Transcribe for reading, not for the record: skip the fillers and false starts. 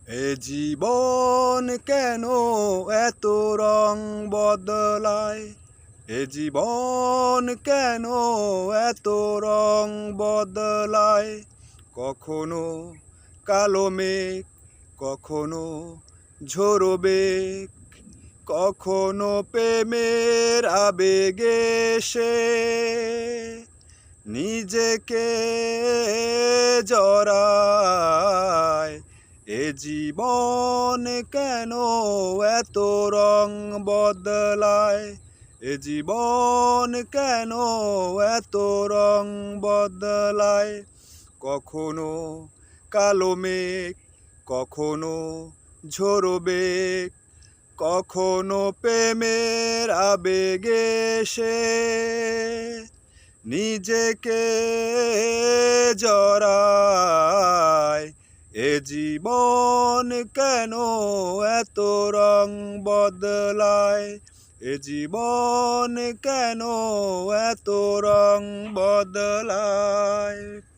এ জীবন কেন এত রং বদলায়? এ জীবন কেন এত রং বদলায়? কখনো কালো মেঘ, কখনো ঝোড়ো বেগ, কখনো প্রেমের আবেগে সে নিজেকে জড়ায়। এ জীবন কেন এত রং বদলায়? এ জীবন কেন এত রং বদলায়? কখনো কালো মেঘ, কখনো ঝোড়ো বেগ, কখনো প্রেমের আবেগে সে নিজেকে জড়ায়। এ জীবন কেন এত রং বদলায়? এ জীবন কেন এত রং বদলায়?